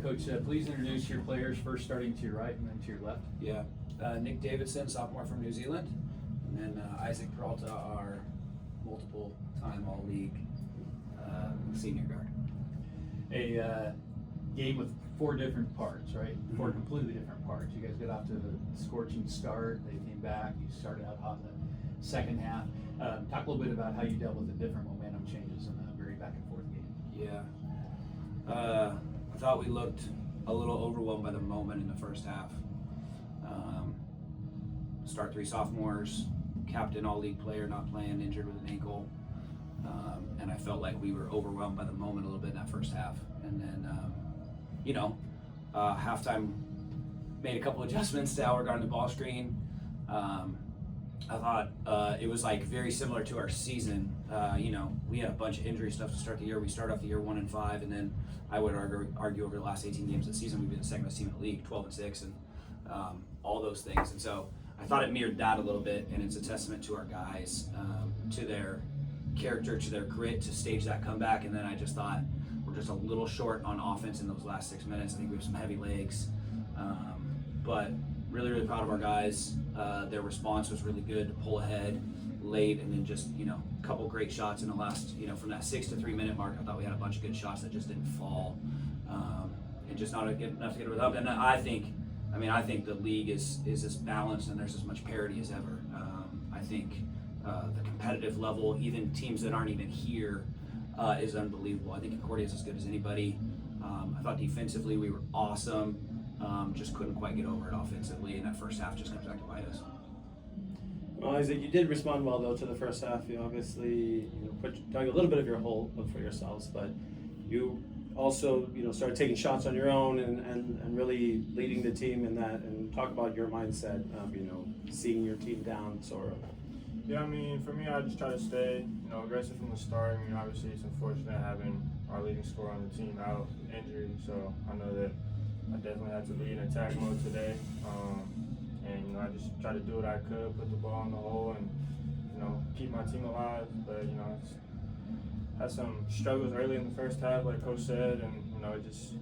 Coach, please introduce your players, first starting to your right and then to your left. Yeah, Nick Davidson, sophomore from New Zealand, and then Isaac Peralta, our multiple-time All-League senior guard. A game with 4 different parts, right? 4 completely different parts. You guys got off to a scorching start. They came back. You started out hot in the second half. Talk a little bit about how you dealt with the different momentum changes in a very back and forth game. Yeah. I thought we looked a little overwhelmed by the moment in the first half. Start 3 sophomores, captain all-league player not playing, injured with an ankle. And I felt like we were overwhelmed by the moment a little bit in that first half. And then, halftime made a couple adjustments to how we're guarding the ball screen. I thought it was like very similar to our season. We had a bunch of injury stuff to start the year. We started off the year 1-5, and then I would argue over the last 18 games of the season, we've been the second best team in the league, 12-6, and all those things. And so I thought it mirrored that a little bit, and it's a testament to our guys, to their character, to their grit, to stage that comeback. And then I just thought we're just a little short on offense in those last 6 minutes. I think we have some heavy legs, but really, really proud of our guys. Their response was really good to pull ahead late, and then just, a couple great shots in the last, from that 6 to 3 minute mark. I thought we had a bunch of good shots that just didn't fall, and just not enough to get it up. And I think the league is as balanced and there's as much parity as ever. I think the competitive level, even teams that aren't even here, is unbelievable. I think Concordia is as good as anybody. I thought defensively we were awesome. Just couldn't quite get over it offensively, and that first half just comes back to bite us. Well, Isaac, you did respond well though to the first half. You obviously dug a little bit of your hole for yourselves, but you also started taking shots on your own and really leading the team in that. And talk about your mindset of seeing your team down sort of. Yeah, for me, I just try to stay aggressive from the start. Obviously it's unfortunate having our leading scorer on the team out with injury, so I know that I definitely had to lead in attack mode today, and I just tried to do what I could, put the ball in the hole, and keep my team alive. But had some struggles early in the first half, like Coach said, and it just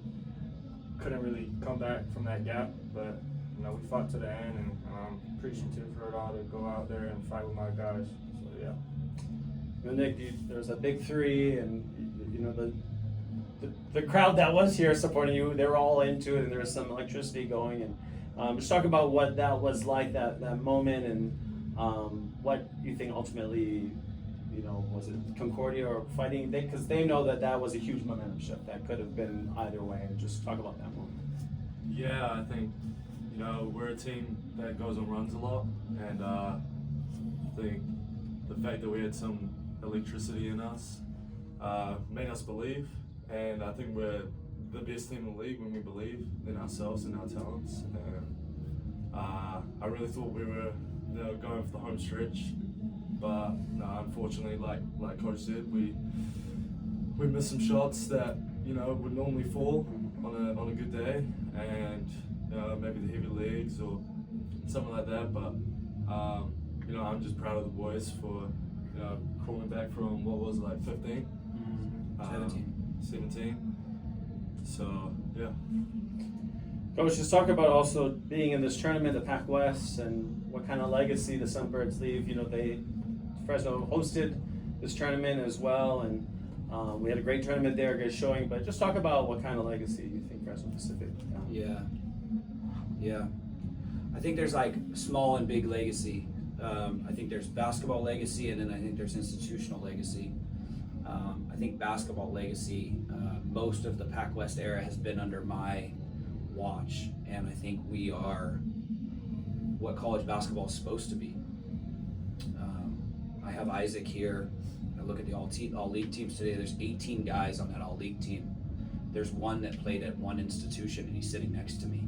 couldn't really come back from that gap. But we fought to the end, and I'm appreciative for it all to go out there and fight with my guys. So yeah. Well, Nick, there was a big 3, and the crowd that was here supporting you, they were all into it, and there was some electricity going. And just talk about what that was like, that moment, and what you think ultimately, was it Concordia or fighting? Because they know that was a huge momentum shift that could have been either way. And just talk about that moment. Yeah, I think we're a team that goes and runs a lot, and I think the fact that we had some electricity in us made us believe. And I think we're the best team in the league when we believe in ourselves and our talents. And I really thought we were going for the home stretch, but no, unfortunately, like Coach said, we missed some shots that would normally fall on a good day, and maybe the heavy legs or something like that. But I'm just proud of the boys for crawling back from what was like 15, 17. So yeah. Coach, just talk about also being in this tournament, the PacWest, and what kind of legacy the Sunbirds leave. Fresno hosted this tournament as well, and we had a great tournament there, good showing. But just talk about what kind of legacy you think Fresno Pacific. Yeah. I think there's like small and big legacy. I think there's basketball legacy, and then I think there's institutional legacy. I think basketball legacy, most of the PacWest era has been under my watch, and I think we are what college basketball is supposed to be. I have Isaac here. I look at the all-league teams today. There's 18 guys on that all-league team. There's one that played at one institution, and he's sitting next to me.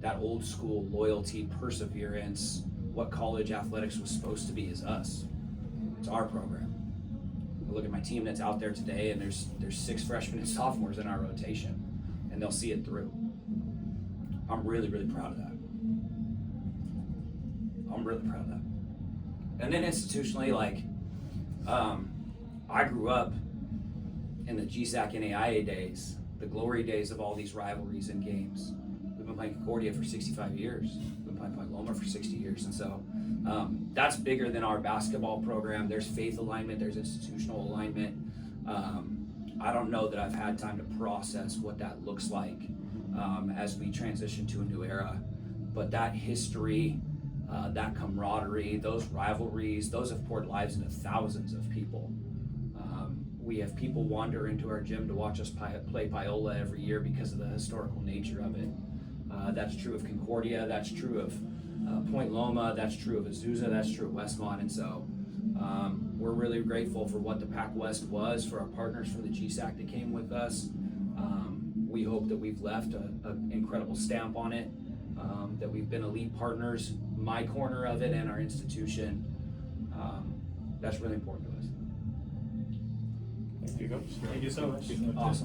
That old school loyalty, perseverance, what college athletics was supposed to be is us. It's our program. I look at my team that's out there today, and there's 6 freshmen and sophomores in our rotation, and they'll see it through. I'm really, really proud of that. And then institutionally, I grew up in the GSAC and AIA days the glory days of all these rivalries and games. We've been playing Concordia for 65 years. We've been playing Point Loma for 60 years. And so that's bigger than our basketball program. There's faith alignment, there's institutional alignment. I don't know that I've had time to process what that looks like as we transition to a new era. But that history, that camaraderie, those rivalries, those have poured lives into thousands of people. We have people wander into our gym to watch us play Paola every year because of the historical nature of it. That's true of Concordia, that's true of Point Loma, that's true of Azusa, that's true of Westmont, and so we're really grateful for what the PacWest was, for our partners from the GSAC that came with us. We hope that we've left an incredible stamp on it, that we've been elite partners, my corner of it and our institution. That's really important to us. Thank you, Coach. Thank you so much. Awesome.